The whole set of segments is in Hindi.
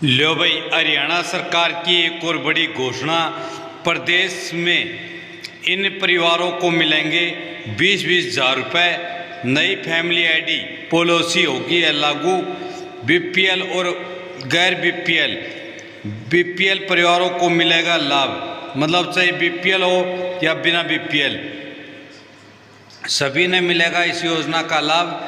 लो भाई, हरियाणा सरकार की एक और बड़ी घोषणा। प्रदेश में इन परिवारों को मिलेंगे 20-20 हज़ार रुपये। नई फैमिली आईडी पॉलिसी होगी है लागू। बीपीएल और गैर बीपीएल परिवारों को मिलेगा लाभ, मतलब चाहे बीपीएल हो या बिना बीपीएल, सभी ने मिलेगा इस योजना का लाभ।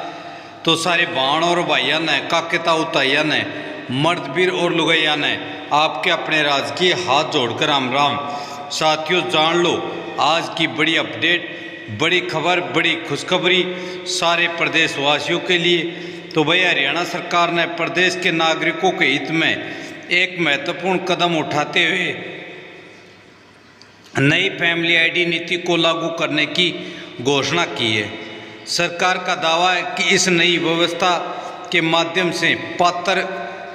तो सारे बहन और भाइयों ने, काकेता उताइया ने, मर्दवीर और लुगैया ने आपके अपने राजकीय हाथ जोड़कर राम राम। साथियों, जान लो आज की बड़ी अपडेट, बड़ी खबर, बड़ी खुशखबरी सारे प्रदेशवासियों के लिए। तो भाई, हरियाणा सरकार ने प्रदेश के नागरिकों के हित में एक महत्वपूर्ण कदम उठाते हुए नई फैमिली आईडी नीति को लागू करने की घोषणा की है। सरकार का दावा है कि इस नई व्यवस्था के माध्यम से पात्र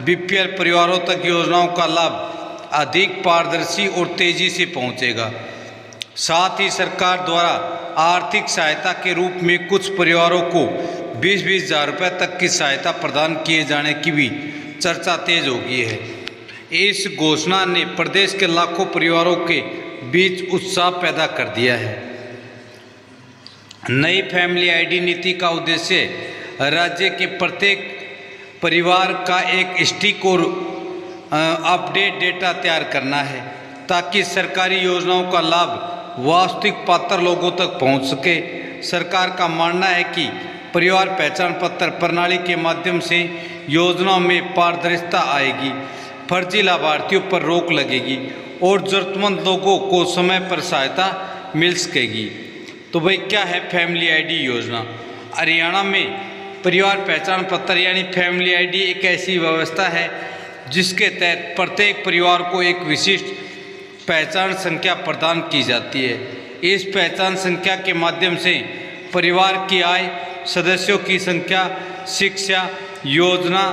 बीपीएल परिवारों तक योजनाओं का लाभ अधिक पारदर्शी और तेजी से पहुंचेगा। साथ ही सरकार द्वारा आर्थिक सहायता के रूप में कुछ परिवारों को 20-20 हज़ार रुपये तक की सहायता प्रदान किए जाने की भी चर्चा तेज हो गई है। इस घोषणा ने प्रदेश के लाखों परिवारों के बीच उत्साह पैदा कर दिया है। नई फैमिली आईडी नीति का उद्देश्य राज्य के प्रत्येक परिवार का एक स्टिक और अपडेट डेटा तैयार करना है, ताकि सरकारी योजनाओं का लाभ वास्तविक पात्र लोगों तक पहुंच सके। सरकार का मानना है कि परिवार पहचान पत्र प्रणाली के माध्यम से योजनाओं में पारदर्शिता आएगी, फर्जी लाभार्थियों पर रोक लगेगी और ज़रूरतमंद लोगों को समय पर सहायता मिल सकेगी। तो भाई, क्या है फैमिली आईडी योजना? हरियाणा में परिवार पहचान पत्र यानी फैमिली आईडी एक ऐसी व्यवस्था है जिसके तहत प्रत्येक परिवार को एक विशिष्ट पहचान संख्या प्रदान की जाती है। इस पहचान संख्या के माध्यम से परिवार की आय, सदस्यों की संख्या, शिक्षा, योजना,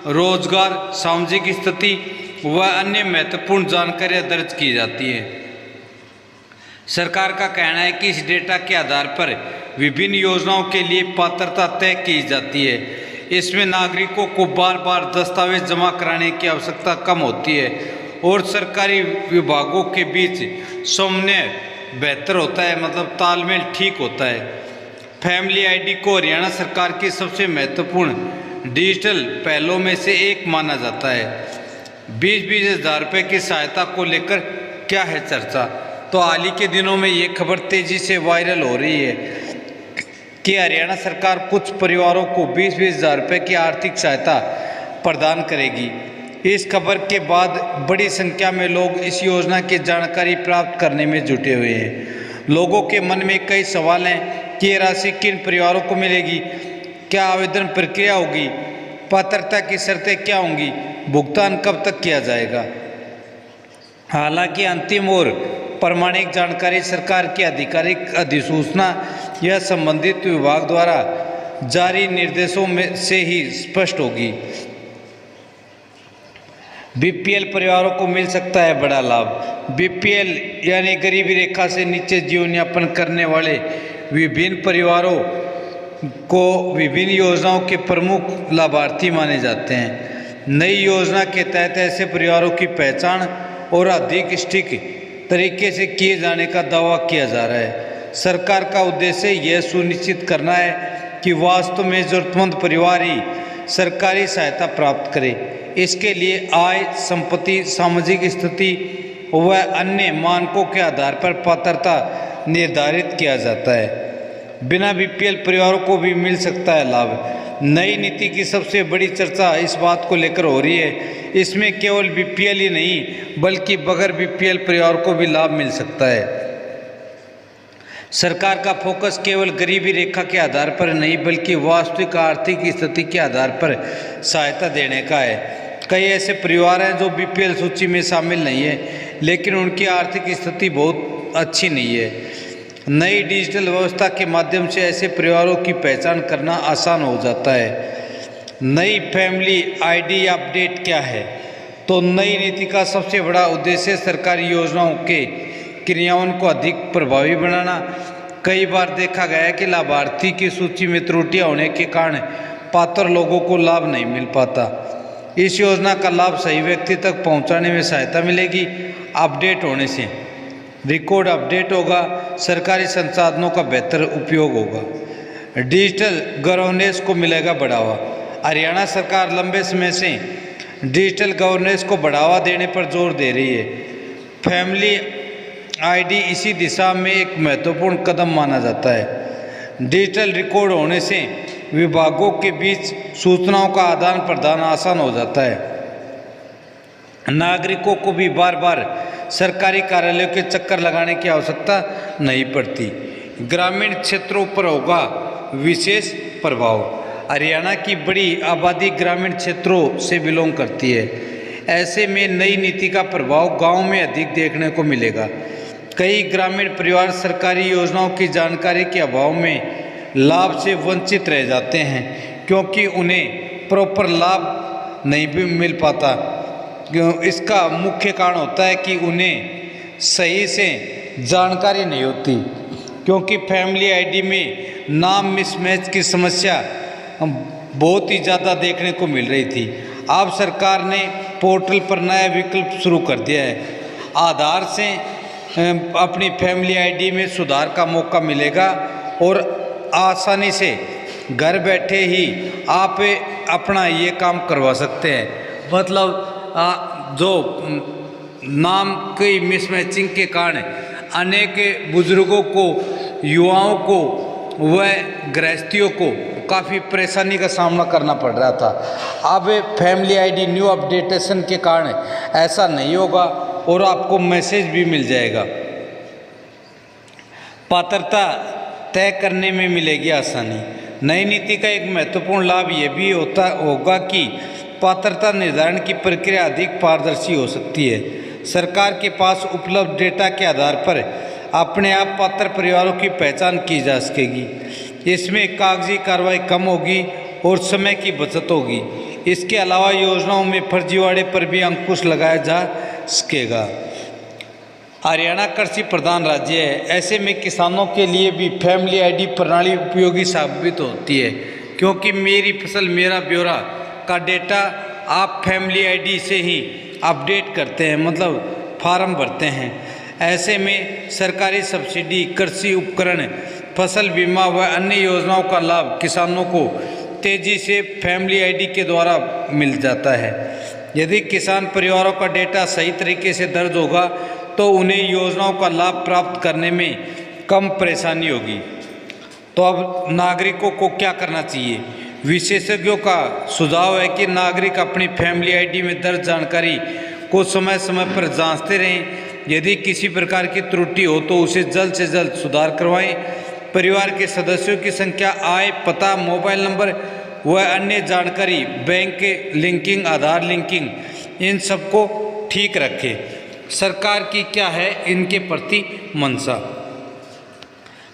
रोजगार, सामाजिक स्थिति व अन्य महत्वपूर्ण जानकारियां दर्ज की जाती हैं। सरकार का कहना है कि इस डेटा के आधार पर विभिन्न योजनाओं के लिए पात्रता तय की जाती है। इसमें नागरिकों को बार बार दस्तावेज जमा कराने की आवश्यकता कम होती है और सरकारी विभागों के बीच समन्वय बेहतर होता है, मतलब तालमेल ठीक होता है। फैमिली आईडी को हरियाणा सरकार की सबसे महत्वपूर्ण डिजिटल पहलों में से एक माना जाता है। 20-20 हज़ार रुपये की सहायता को लेकर क्या है चर्चा? तो हाल ही के दिनों में ये खबर तेजी से वायरल हो रही है कि हरियाणा सरकार कुछ परिवारों को 20-20 हज़ार रुपये की आर्थिक सहायता प्रदान करेगी। इस खबर के बाद बड़ी संख्या में लोग इस योजना की जानकारी प्राप्त करने में जुटे हुए हैं। लोगों के मन में कई सवाल हैं कि ये राशि किन परिवारों को मिलेगी, क्या आवेदन प्रक्रिया होगी, पात्रता की शर्तें क्या होंगी, भुगतान कब तक किया जाएगा। हालांकि अंतिम और प्रमाणिक जानकारी सरकार की आधिकारिक अधिसूचना या संबंधित विभाग द्वारा जारी निर्देशों में से ही स्पष्ट होगी। बीपीएल परिवारों को मिल सकता है बड़ा लाभ। बीपीएल यानी गरीबी रेखा से नीचे जीवन यापन करने वाले विभिन्न परिवारों को विभिन्न योजनाओं के प्रमुख लाभार्थी माने जाते हैं। नई योजना के तहत ऐसे परिवारों की पहचान और अधिक सटीक तरीके से किए जाने का दावा किया जा रहा है। सरकार का उद्देश्य यह सुनिश्चित करना है कि वास्तव में ज़रूरतमंद परिवार ही सरकारी सहायता प्राप्त करे। इसके लिए आय, संपत्ति, सामाजिक स्थिति व अन्य मानकों के आधार पर पात्रता निर्धारित किया जाता है। बिना बीपीएल परिवारों को भी मिल सकता है लाभ। नई नीति की सबसे बड़ी चर्चा इस बात को लेकर हो रही है, इसमें केवल बीपीएल ही नहीं बल्कि बगैर बीपीएल परिवार को भी लाभ मिल सकता है। सरकार का फोकस केवल गरीबी रेखा के आधार पर नहीं बल्कि वास्तविक आर्थिक स्थिति के आधार पर सहायता देने का है। कई ऐसे परिवार हैं जो बीपीएल सूची में शामिल नहीं है लेकिन उनकी आर्थिक स्थिति बहुत अच्छी नहीं है। नई डिजिटल व्यवस्था के माध्यम से ऐसे परिवारों की पहचान करना आसान हो जाता है। नई फैमिली आईडी अपडेट क्या है? तो नई नीति का सबसे बड़ा उद्देश्य सरकारी योजनाओं के क्रियान्वयन को अधिक प्रभावी बनाना। कई बार देखा गया है कि लाभार्थी की सूची में त्रुटियां होने के कारण पात्र लोगों को लाभ नहीं मिल पाता। इस योजना का लाभ सही व्यक्ति तक पहुंचाने में सहायता मिलेगी। अपडेट होने से रिकॉर्ड अपडेट होगा, सरकारी संसाधनों का बेहतर उपयोग होगा, डिजिटल गवर्नेंस को मिलेगा बढ़ावा। हरियाणा सरकार लंबे समय से डिजिटल गवर्नेंस को बढ़ावा देने पर जोर दे रही है। फैमिली आईडी इसी दिशा में एक महत्वपूर्ण कदम माना जाता है। डिजिटल रिकॉर्ड होने से विभागों के बीच सूचनाओं का आदान प्रदान आसान हो जाता है। नागरिकों को भी बार बार सरकारी कार्यालयों के चक्कर लगाने की आवश्यकता नहीं पड़ती। ग्रामीण क्षेत्रों पर होगा विशेष प्रभाव। हरियाणा की बड़ी आबादी ग्रामीण क्षेत्रों से बिलोंग करती है। ऐसे में नई नीति का प्रभाव गांव में अधिक देखने को मिलेगा। कई ग्रामीण परिवार सरकारी योजनाओं की जानकारी के अभाव में लाभ से वंचित रह जाते हैं, क्योंकि उन्हें प्रॉपर लाभ नहीं भी मिल पाता। इसका मुख्य कारण होता है कि उन्हें सही से जानकारी नहीं होती, क्योंकि फैमिली आईडी में नाम मिसमैच की समस्या बहुत ही ज़्यादा देखने को मिल रही थी। अब सरकार ने पोर्टल पर नया विकल्प शुरू कर दिया है। आधार से अपनी फैमिली आईडी में सुधार का मौका मिलेगा और आसानी से घर बैठे ही आप अपना ये काम करवा सकते हैं। मतलब जो नाम की मिसमैचिंग के कारण अनेक बुजुर्गों को, युवाओं को व गृहस्थियों को काफ़ी परेशानी का सामना करना पड़ रहा था। अब फैमिली आईडी न्यू अपडेटेशन के कारण ऐसा नहीं होगा और आपको मैसेज भी मिल जाएगा। पात्रता तय करने में मिलेगी आसानी। नई नीति का एक महत्वपूर्ण लाभ ये भी होगा कि पात्रता निर्धारण की प्रक्रिया अधिक पारदर्शी हो सकती है। सरकार के पास उपलब्ध डेटा के आधार पर अपने आप पात्र परिवारों की पहचान की जा सकेगी। इसमें कागजी कार्रवाई कम होगी और समय की बचत होगी। इसके अलावा योजनाओं में फर्जीवाड़े पर भी अंकुश लगाया जा सकेगा। हरियाणा कृषि प्रधान राज्य है, ऐसे में किसानों के लिए भी फैमिली आईडी प्रणाली उपयोगी साबित होती है, क्योंकि मेरी फसल मेरा ब्यौरा का डेटा आप फैमिली आईडी से ही अपडेट करते हैं, मतलब फॉर्म भरते हैं। ऐसे में सरकारी सब्सिडी, कृषि उपकरण, फसल बीमा व अन्य योजनाओं का लाभ किसानों को तेजी से फैमिली आईडी के द्वारा मिल जाता है। यदि किसान परिवारों का डेटा सही तरीके से दर्ज होगा तो उन्हें योजनाओं का लाभ प्राप्त करने में कम परेशानी होगी। तो अब नागरिकों को क्या करना चाहिए? विशेषज्ञों का सुझाव है कि नागरिक अपनी फैमिली आईडी में दर्ज जानकारी को समय समय पर जांचते रहें। यदि किसी प्रकार की त्रुटि हो तो उसे जल्द से जल्द सुधार करवाएं। परिवार के सदस्यों की संख्या, आय, पता, मोबाइल नंबर व अन्य जानकारी, बैंक लिंकिंग, आधार लिंकिंग, इन सबको ठीक रखें। सरकार की क्या है इनके प्रति मंशा?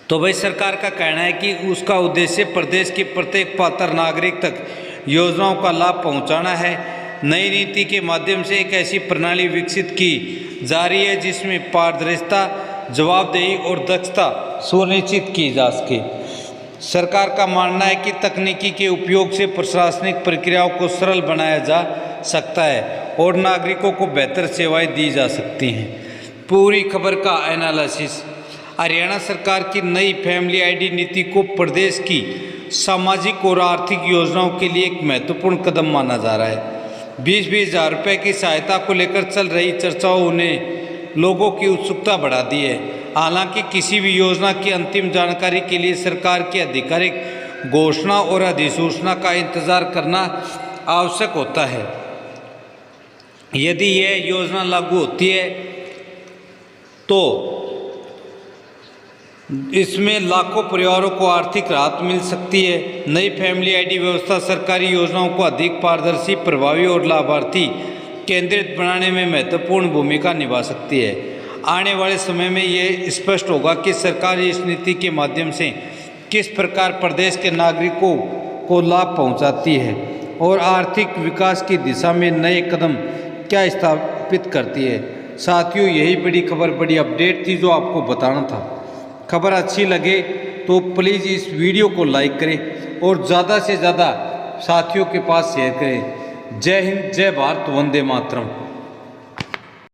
तो भाई सरकार का कहना है कि उसका उद्देश्य प्रदेश के प्रत्येक पात्र नागरिक तक योजनाओं का लाभ पहुंचाना है। नई नीति के माध्यम से एक ऐसी प्रणाली विकसित की जा रही है जिसमें पारदर्शिता, जवाबदेही और दक्षता सुनिश्चित की जा सके। सरकार का मानना है कि तकनीकी के उपयोग से प्रशासनिक प्रक्रियाओं को सरल बनाया जा सकता है और नागरिकों को बेहतर सेवाएं दी जा सकती हैं। पूरी खबर का एनालिसिस। हरियाणा सरकार की नई फैमिली आईडी नीति को प्रदेश की सामाजिक और आर्थिक योजनाओं के लिए एक महत्वपूर्ण कदम माना जा रहा है। 20-20 हज़ार रुपये की सहायता को लेकर चल रही चर्चाओं ने लोगों की उत्सुकता बढ़ा दी है। हालांकि किसी भी योजना की अंतिम जानकारी के लिए सरकार की आधिकारिक घोषणा और अधिसूचना का इंतजार करना आवश्यक होता है। यदि यह योजना लागू होती है तो इसमें लाखों परिवारों को आर्थिक राहत मिल सकती है। नई फैमिली आईडी व्यवस्था सरकारी योजनाओं को अधिक पारदर्शी, प्रभावी और लाभार्थी केंद्रित बनाने में महत्वपूर्ण भूमिका निभा सकती है। आने वाले समय में ये स्पष्ट होगा कि सरकार इस नीति के माध्यम से किस प्रकार प्रदेश के नागरिकों को लाभ पहुंचाती है और आर्थिक विकास की दिशा में नए कदम क्या स्थापित करती है। साथियों, यही बड़ी खबर, बड़ी अपडेट थी जो आपको बताना था। खबर अच्छी लगे तो प्लीज़ इस वीडियो को लाइक करें और ज़्यादा से ज़्यादा साथियों के पास शेयर करें। जय हिंद, जय भारत, वंदे मातरम।